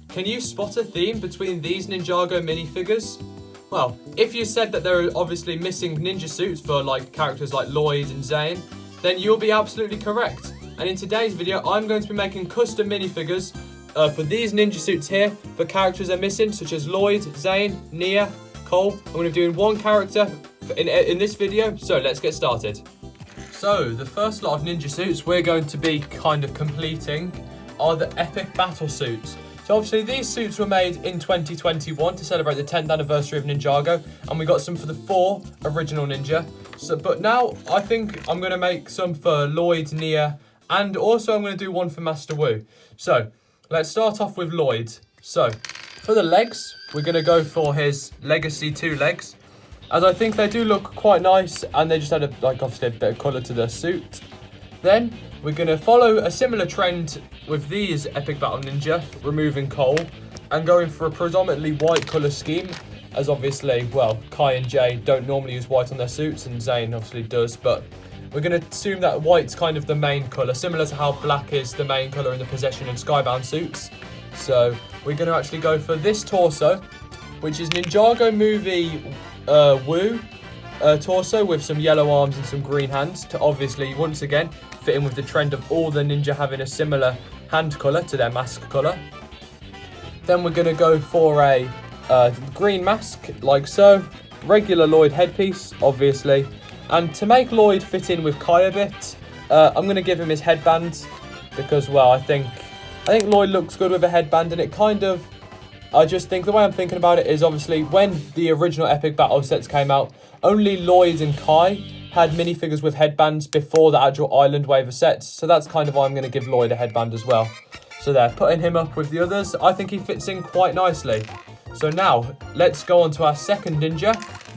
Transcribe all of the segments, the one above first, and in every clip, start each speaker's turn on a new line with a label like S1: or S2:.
S1: can you spot a theme between these Ninjago minifigures? Well, if you said that there are obviously missing ninja suits for like characters like Lloyd and Zane, then you'll be absolutely correct. And in today's video, I'm going to be making custom minifigures for these ninja suits here for characters that are missing, such as Lloyd, Zane, Nia, Cole. I'm going to be doing one character in this video, so let's get started. So, the first lot of ninja suits we're going to be kind of completing are the epic battle suits. So obviously these suits were made in 2021 to celebrate the 10th anniversary of Ninjago, and we got some for the 4 original ninja. So, but now I think I'm going to make some for Lloyd, Nia, and also I'm going to do one for Master Wu. So, let's start off with Lloyd. So, for the legs, we're going to go for his Legacy 2 legs, as I think they do look quite nice, and they just add obviously a bit of colour to their suit. Then we're going to follow a similar trend with these Epic Battle Ninja, removing Cole, and going for a predominantly white colour scheme, as obviously, well, Kai and Jay don't normally use white on their suits, and Zane obviously does, but we're going to assume that white's kind of the main colour, similar to how black is the main colour in the Possession and Skybound suits. So we're going to actually go for this torso, which is Ninjago movie Wu torso with some yellow arms and some green hands to obviously, once again, fit in with the trend of all the ninja having a similar hand colour to their mask colour. Then we're going to go for a green mask, like so. Regular Lloyd headpiece, obviously. And to make Lloyd fit in with Kai a bit, I'm going to give him his headband because, well, I think Lloyd looks good with a headband, and it kind of, I just think the way I'm thinking about it is obviously when the original Epic Battle sets came out, only Lloyd and Kai had minifigures with headbands before the actual Island wave of sets. So that's kind of why I'm going to give Lloyd a headband as well. So there, putting him up with the others, I think he fits in quite nicely. So now, let's go on to our second ninja,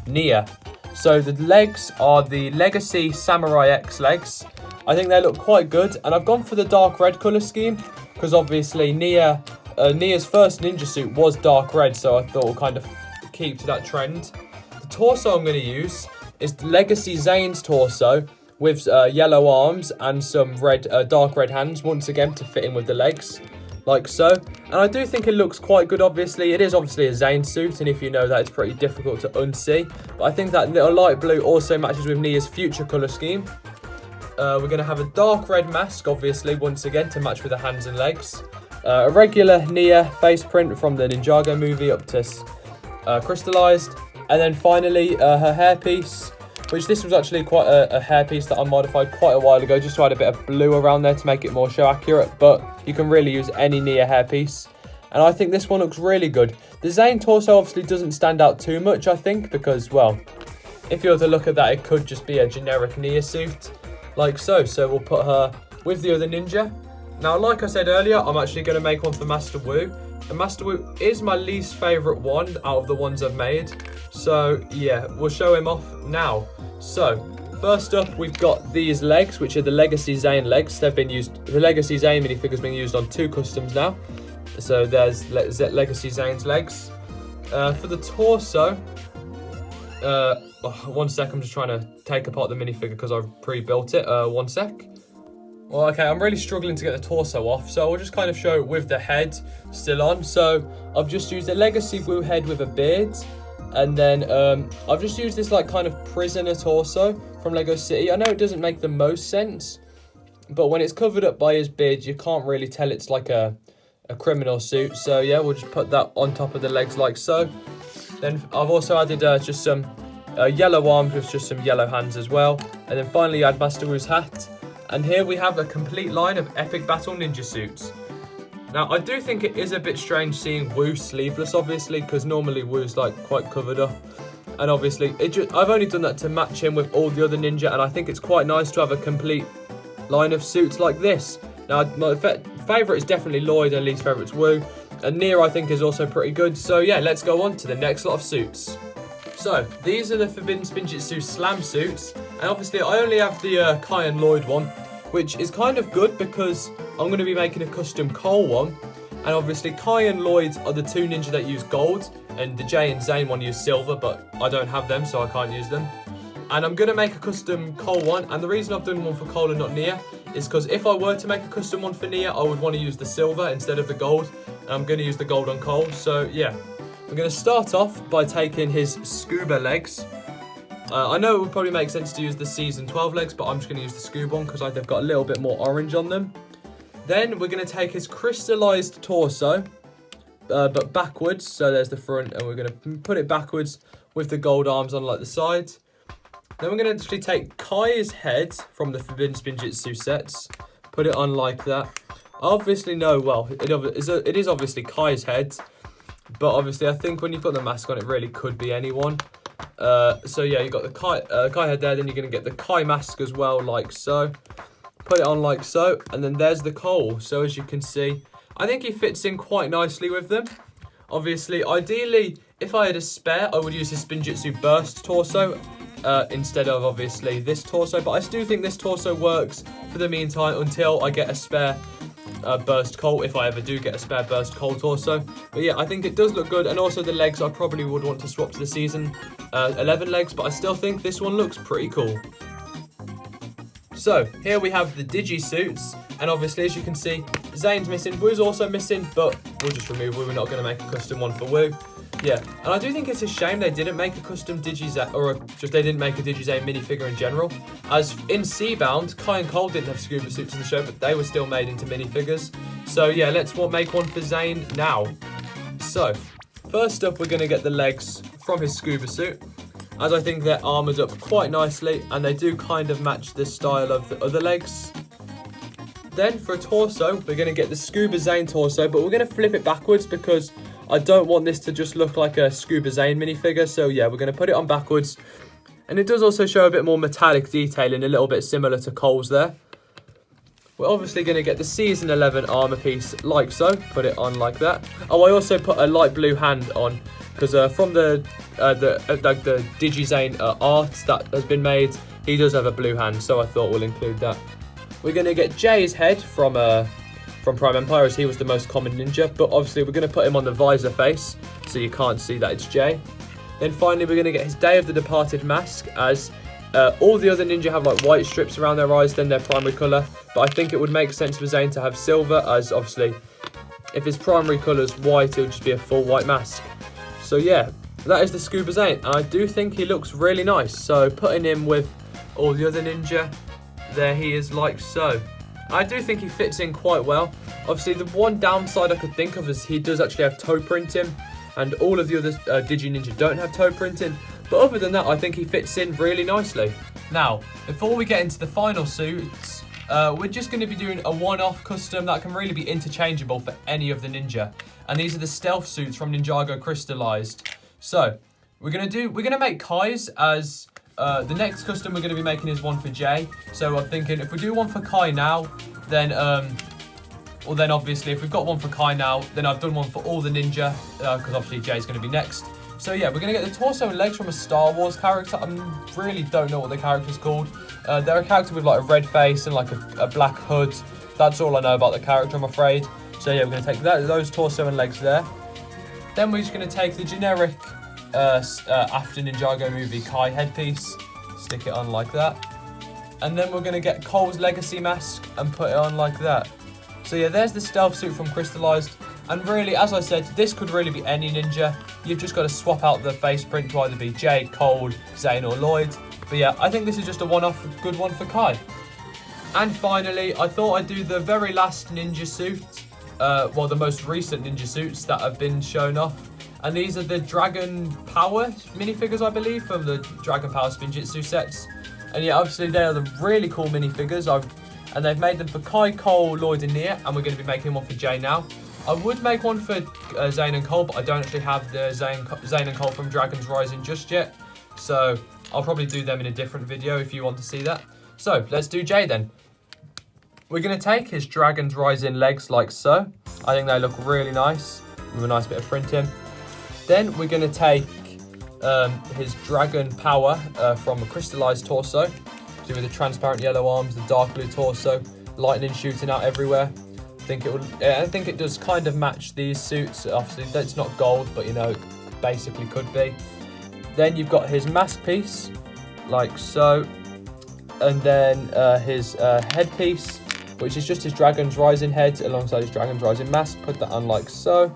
S1: Nia. So the legs are the Legacy Samurai X legs. I think they look quite good, and I've gone for the dark red colour scheme because obviously Nia's first ninja suit was dark red, so I thought we'll kind of keep to that trend. The torso I'm going to use is the Legacy Zane's torso with yellow arms and some dark red hands, once again to fit in with the legs, like so. And I do think it looks quite good, obviously. It is obviously a Zane suit, and if you know that, it's pretty difficult to unsee. But I think that little light blue also matches with Nia's future colour scheme. We're going to have a dark red mask, obviously, once again, to match with the hands and legs. A regular Nia face print from the Ninjago movie up to crystallised. And then finally, her hairpiece, which this was actually quite a hairpiece that I modified quite a while ago, just to add a bit of blue around there to make it more show accurate. But you can really use any Nia hairpiece. And I think this one looks really good. The Zane torso obviously doesn't stand out too much, I think, because, well, if you were to look at that, it could just be a generic Nia suit, like so. So we'll put her with the other ninja. Now, like I said earlier, I'm actually going to make one for Master Wu. And Master Wu is my least favourite one out of the ones I've made. So, yeah, we'll show him off now. So, first up, we've got these legs, which are the Legacy Zane legs. They've been used, the Legacy Zane minifigure's been used on 2 customs now. So, there's Legacy Zane's legs. For the torso, 1 sec, I'm just trying to take apart the minifigure because I've pre-built it. 1 sec. Well, okay, I'm really struggling to get the torso off, so I'll just kind of show it with the head still on. So I've just used a Legacy Wu head with a beard, and then I've just used this like kind of prisoner torso from Lego City. I know it doesn't make the most sense, but when it's covered up by his beard, you can't really tell it's like a criminal suit. So yeah, we'll just put that on top of the legs like so. Then I've also added just some yellow arms with just some yellow hands as well. And then finally add Master Wu's hat. And here we have a complete line of Epic Battle Ninja suits. Now, I do think it is a bit strange seeing Wu sleeveless, obviously, because normally Wu's like quite covered up. And obviously, I've only done that to match him with all the other ninja, and I think it's quite nice to have a complete line of suits like this. Now, my favourite is definitely Lloyd, and least favourite is Wu. And Nia, I think, is also pretty good. So yeah, let's go on to the next lot of suits. So, these are the Forbidden Spinjitzu Slam suits, and obviously I only have the Kai and Lloyd one, which is kind of good because I'm going to be making a custom Cole one, and obviously Kai and Lloyd are the 2 ninja that use gold, and the Jay and Zane one use silver, but I don't have them, so I can't use them. And I'm going to make a custom Cole one, and the reason I've done one for Cole and not Nia is because if I were to make a custom one for Nia, I would want to use the silver instead of the gold, And I'm going to use the gold on Cole. So yeah, we're going to start off by taking his scuba legs. I know it would probably make sense to use the season 12 legs, but I'm just going to use the scuba one because they've got a little bit more orange on them. Then we're going to take his crystallized torso, but backwards. So there's the front, and we're going to put it backwards with the gold arms on like the sides. Then we're going to actually take Kai's head from the Forbidden Spinjitzu sets, put it on like that. I obviously know, well, it is obviously Kai's head, but obviously I think when you've got the mask on, it really could be anyone. So yeah, you've got the Kai head there, then you're going to get the Kai mask as well, like so. Put it on like so, and then there's the Cole. So as you can see, I think he fits in quite nicely with them. Obviously, ideally, if I had a spare, I would use his Spinjitzu Burst torso instead of obviously this torso. But I do think this torso works for the meantime until I get a spare Burst Cole, if I ever do get a spare Burst Cole torso. But yeah, I think it does look good, and also the legs I probably would want to swap to the season 11 legs, but I still think this one looks pretty cool. So here we have the Digi Suits, and obviously as you can see, Zane's missing, Woo's also missing, but we'll just remove Woo. We're not going to make a custom one for Woo. Yeah, and I do think it's a shame they didn't make a custom Digi-Zane, or just they didn't make a Digi-Zane minifigure in general. As in Seabound, Kai and Cole didn't have scuba suits in the show, but they were still made into minifigures. So yeah, let's make one for Zane now. So, first up we're going to get the legs from his scuba suit, as I think they're armoured up quite nicely, and they do kind of match the style of the other legs. Then for a torso, we're going to get the Scuba Zane torso, but we're going to flip it backwards because I don't want this to just look like a Scuba Zane minifigure. So yeah, we're going to put it on backwards. And it does also show a bit more metallic detailing, a little bit similar to Cole's there. We're obviously going to get the Season 11 armour piece like so, put it on like that. Oh, I also put a light blue hand on, because from the Digi Zane art that has been made, he does have a blue hand, so I thought we'll include that. We're going to get Jay's head from Prime Empire, as he was the most common ninja, but obviously we're going to put him on the visor face, so you can't see that it's Jay. Then finally we're going to get his Day of the Departed mask, as all the other ninja have like white strips around their eyes, then their primary colour, but I think it would make sense for Zane to have silver, as obviously if his primary colour is white, it would just be a full white mask. So yeah, that is the Scuba Zane, and I do think he looks really nice. So putting him with all the other ninja, there he is like so. I do think he fits in quite well. Obviously the one downside I could think of is he does actually have toe printing, and all of the other Digi Ninja don't have toe printing. But other than that, I think he fits in really nicely. Now, before we get into the final suits, we're just going to be doing a one-off custom that can really be interchangeable for any of the ninja. And these are the stealth suits from Ninjago Crystallized. So, we're gonna make Kai's as the next custom we're gonna be making is one for Jay. So I'm thinking if we do one for Kai now, then then obviously if we've got one for Kai now, then I've done one for all the ninja, because obviously Jay's gonna be next. So yeah, we're gonna get the torso and legs from a Star Wars character. I really don't know what the character's called. They're a character with like a red face and like a black hood. That's all I know about the character, I'm afraid. So yeah, we're going to take those torso and legs there. Then we're just going to take the generic after Ninjago movie Kai headpiece, stick it on like that. And then we're going to get Cole's legacy mask and put it on like that. So yeah, there's the stealth suit from Crystallized. And really, as I said, this could really be any ninja. You've just got to swap out the face print to either be Jay, Cole, Zane or Lloyd. But yeah, I think this is just a one-off good one for Kai. And finally, I thought I'd do the very last ninja suit. Well, the most recent ninja suits that have been shown off. And these are the Dragon Power minifigures, I believe, from the Dragon Power Spinjitzu sets. And yeah, obviously they are the really cool minifigures. And they've made them for Kai, Cole, Lloyd and Nia. And we're going to be making one for Jay now. I would make one for Zane and Cole, but I don't actually have the Zane and Cole from Dragon's Rising just yet. So I'll probably do them in a different video if you want to see that. So let's do Jay then. We're going to take his Dragon's Rising legs like so. I think they look really nice, with a nice bit of printing. Then we're going to take his Dragon Power from a Crystallized torso. So with the transparent yellow arms, the dark blue torso, lightning shooting out everywhere. I think it does kind of match these suits. Obviously, it's not gold, but you know, it basically could be. Then you've got his mask piece, like so. And then his headpiece, which is just his Dragon's Rising head alongside his Dragon's Rising mask. Put that on like so.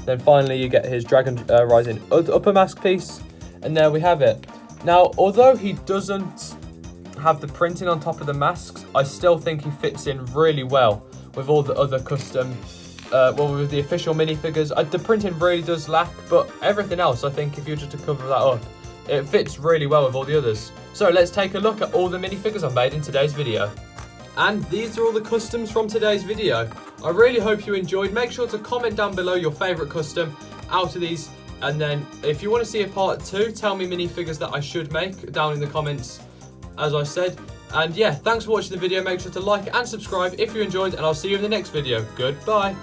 S1: Then finally you get his Dragon Rising upper mask piece, and there we have it. Now, although he doesn't have the printing on top of the masks, I still think he fits in really well with all the other custom, with the official minifigures. The printing really does lack, but everything else, I think if you were just to cover that up, it fits really well with all the others. So let's take a look at all the minifigures I've made in today's video. And these are all the customs from today's video. I really hope you enjoyed. Make sure to comment down below your favourite custom out of these. And then if you want to see a part 2, tell me minifigures that I should make down in the comments, as I said. And yeah, thanks for watching the video. Make sure to like and subscribe if you enjoyed, and I'll see you in the next video. Goodbye.